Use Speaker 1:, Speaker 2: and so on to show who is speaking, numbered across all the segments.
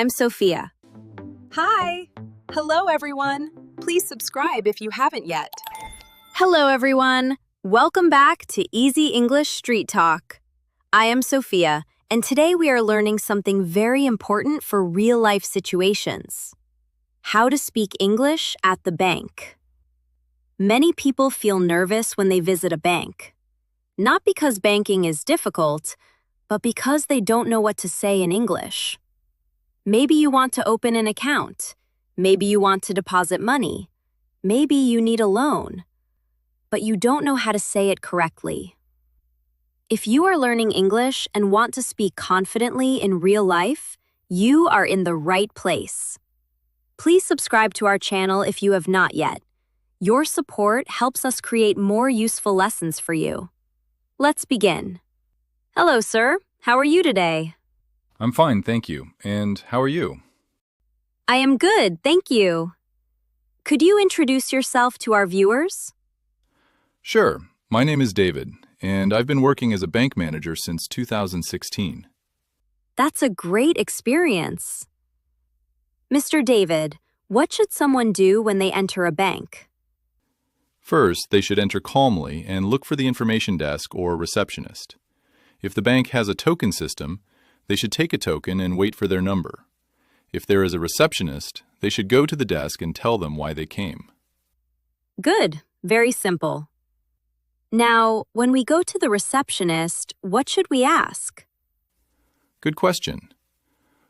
Speaker 1: I'm Sophia.
Speaker 2: Hi! Hello, everyone. Please subscribe if you haven't yet.
Speaker 1: Hello, everyone. Welcome back to Easy English Street Talk. I am Sophia, and today we are learning something very important for real-life situations. How to speak English at the bank. Many people feel nervous when they visit a bank. Not because banking is difficult, but because they don't know what to say in English. Maybe you want to open an account. Maybe you want to deposit money. Maybe you need a loan. But you don't know how to say it correctly. If you are learning English and want to speak confidently in real life, you are in the right place. Please subscribe to our channel if you have not yet. Your support helps us create more useful lessons for you. Let's begin. Hello, sir. How are you today?
Speaker 3: I'm fine, thank you. And how are you?
Speaker 1: I am good, thank you. Could you introduce yourself to our viewers?
Speaker 3: Sure. My name is David, and I've been working as a bank manager since 2016.
Speaker 1: That's a great experience. Mr. David, what should someone do when they enter a bank?
Speaker 3: First, they should enter calmly and look for the information desk or receptionist. If the bank has a token system, they should take a token and wait for their number. If there is a receptionist, they should go to the desk and tell them why they came.
Speaker 1: Good. Very simple. Now, when we go to the receptionist, what should we ask?
Speaker 3: Good question.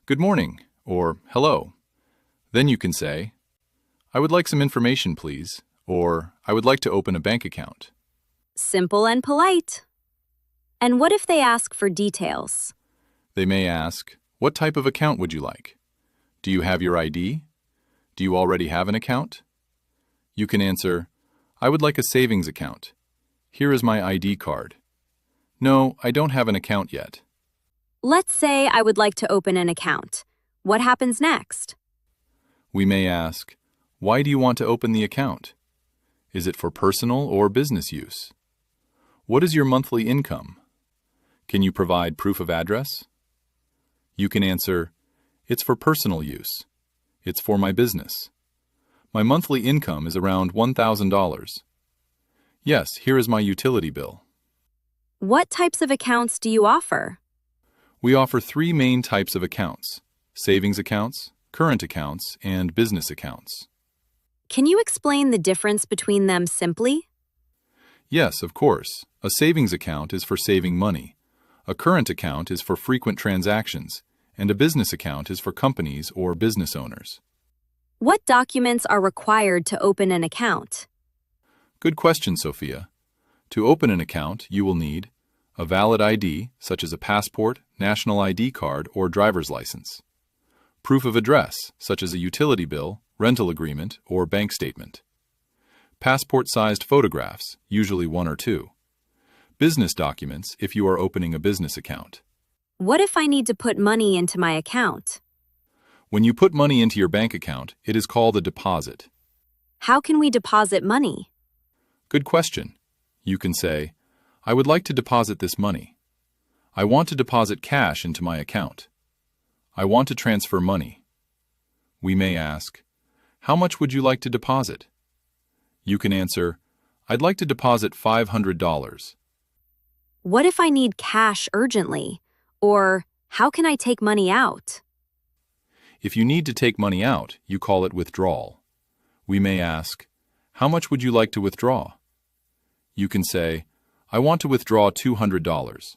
Speaker 3: Good morning, or hello. Then you can say, I would like some information, please, or I would like to open a bank account.
Speaker 1: Simple and polite. And what if they ask for details?
Speaker 3: They may ask, what type of account would you like? Do you have your ID? Do you already have an account? You can answer, I would like a savings account. Here is my ID card. No, I don't have an account yet.
Speaker 1: Let's say I would like to open an account. What happens next?
Speaker 3: We may ask, why do you want to open the account? Is it for personal or business use? What is your monthly income? Can you provide proof of address? You can answer, it's for personal use. It's for my business. My monthly income is around $1,000. Yes, here is my utility bill.
Speaker 1: What types of accounts do you offer?
Speaker 3: We offer three main types of accounts: savings accounts, current accounts, and business accounts.
Speaker 1: Can you explain the difference between them simply?
Speaker 3: Yes, of course. A savings account is for saving money. A current account is for frequent transactions, and a business account is for companies or business owners.
Speaker 1: What documents are required to open an account?
Speaker 3: Good question, Sophia. To open an account, you will need a valid ID, such as a passport, national ID card, or driver's license. Proof of address, such as a utility bill, rental agreement, or bank statement. Passport-sized photographs, usually one or two. Business documents if you are opening a business account.
Speaker 1: What if I need to put money into my account?
Speaker 3: When you put money into your bank account, it is called a deposit.
Speaker 1: How can we deposit money?
Speaker 3: Good question. You can say, I would like to deposit this money. I want to deposit cash into my account. I want to transfer money. We may ask, how much would you like to deposit? You can answer, I'd like to deposit $500.
Speaker 1: What if I need cash urgently? Or, how can I take money out?
Speaker 3: If you need to take money out, you call it withdrawal. We may ask, how much would you like to withdraw? You can say, I want to withdraw $200.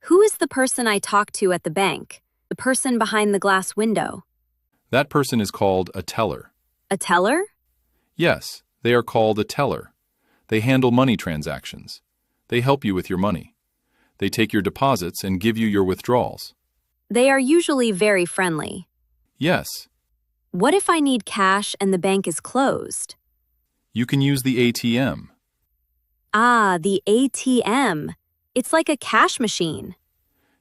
Speaker 1: Who is the person I talk to at the bank? The person behind the glass window.
Speaker 3: That person is called a teller.
Speaker 1: A teller?
Speaker 3: Yes, they are called a teller. They handle money transactions. They help you with your money. They take your deposits and give you your withdrawals.
Speaker 1: They are usually very friendly.
Speaker 3: Yes.
Speaker 1: What if I need cash and the bank is closed?
Speaker 3: You can use the ATM.
Speaker 1: Ah, the ATM. It's like a cash machine.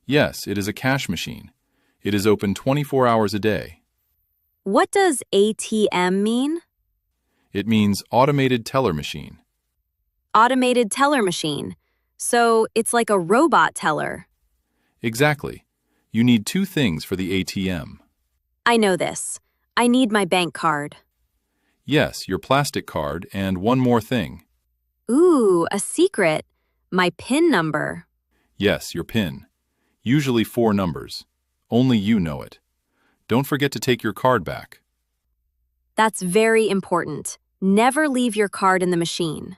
Speaker 3: Yes, it is a cash machine. It is open 24 hours a day.
Speaker 1: What does ATM mean?
Speaker 3: It means automated teller machine.
Speaker 1: Automated teller machine. So it's like a robot teller.
Speaker 3: Exactly. You need two things for the ATM.
Speaker 1: I know this. I need my bank card.
Speaker 3: Yes, your plastic card, and one more thing.
Speaker 1: Ooh, a secret. My PIN number.
Speaker 3: Yes, your PIN. Usually 4 numbers. Only you know it. Don't forget to take your card back.
Speaker 1: That's very important. Never leave your card in the machine.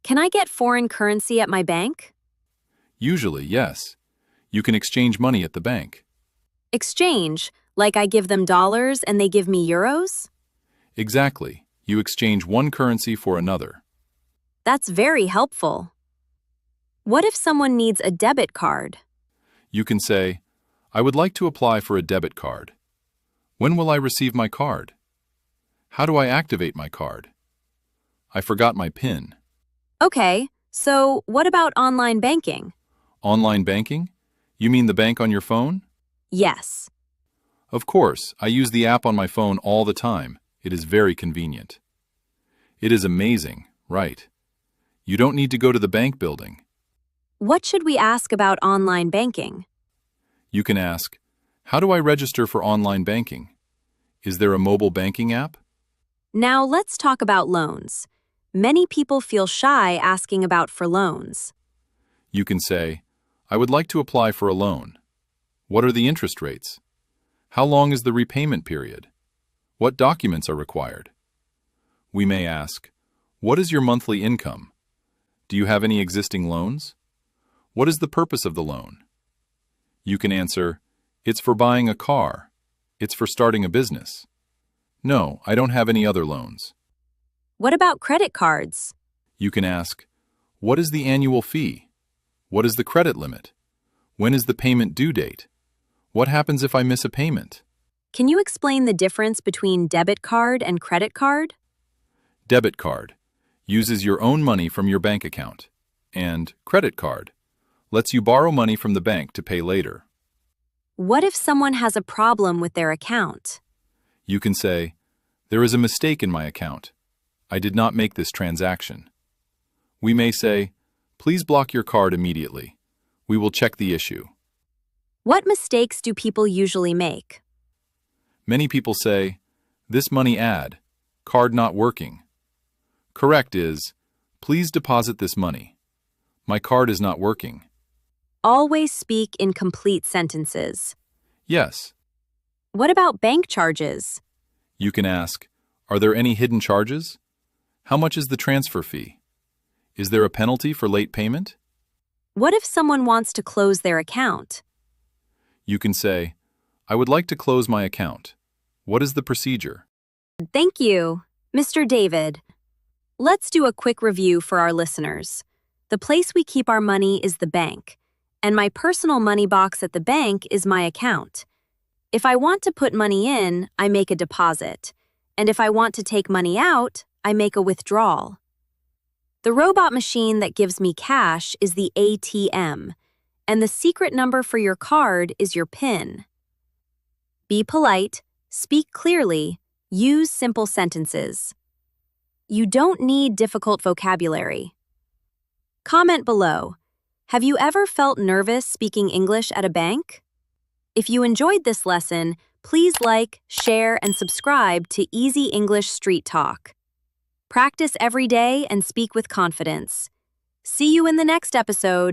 Speaker 1: Can I get foreign currency at my bank?
Speaker 3: Usually, yes. You can exchange money at the bank.
Speaker 1: Exchange, like I give them dollars and they give me euros?
Speaker 3: Exactly. You exchange one currency for another.
Speaker 1: That's very helpful. What if someone needs a debit card?
Speaker 3: You can say, I would like to apply for a debit card. When will I receive my card? How do I activate my card? I forgot my PIN.
Speaker 1: Okay, so what about online banking?
Speaker 3: Online banking? You mean the bank on your phone?
Speaker 1: Yes.
Speaker 3: Of course, I use the app on my phone all the time. It is very convenient. It is amazing, right? You don't need to go to the bank building.
Speaker 1: What should we ask about online banking?
Speaker 3: You can ask, how do I register for online banking? Is there a mobile banking app?
Speaker 1: Now let's talk about loans. Many people feel shy asking about for loans.
Speaker 3: You can say, I would like to apply for a loan. What are the interest rates? How long is the repayment period? What documents are required? We may ask, what is your monthly income? Do you have any existing loans? What is the purpose of the loan? You can answer, it's for buying a car. It's for starting a business. No, I don't have any other loans.
Speaker 1: What about credit cards?
Speaker 3: You can ask, what is the annual fee? What is the credit limit? When is the payment due date? What happens if I miss a payment?
Speaker 1: Can you explain the difference between debit card and credit card?
Speaker 3: Debit card uses your own money from your bank account, and credit card lets you borrow money from the bank to pay later.
Speaker 1: What if someone has a problem with their account?
Speaker 3: You can say, there is a mistake in my account. I did not make this transaction. We may say, please block your card immediately. We will check the issue.
Speaker 1: What mistakes do people usually make?
Speaker 3: Many people say, this money card not working. Correct is, please deposit this money. My card is not working.
Speaker 1: Always speak in complete sentences.
Speaker 3: Yes.
Speaker 1: What about bank charges?
Speaker 3: You can ask, are there any hidden charges? How much is the transfer fee? Is there a penalty for late payment?
Speaker 1: What if someone wants to close their account?
Speaker 3: You can say, I would like to close my account. What is the procedure?
Speaker 1: Thank you, Mr. David. Let's do a quick review for our listeners. The place we keep our money is the bank, and my personal money box at the bank is my account. If I want to put money in, I make a deposit, and if I want to take money out, I make a withdrawal. The robot machine that gives me cash is the ATM, and the secret number for your card is your PIN. Be polite, speak clearly, use simple sentences. You don't need difficult vocabulary. Comment below. Have you ever felt nervous speaking English at a bank? If you enjoyed this lesson, please like, share, and subscribe to Easy English Street Talk. Practice every day and speak with confidence. See you in the next episode.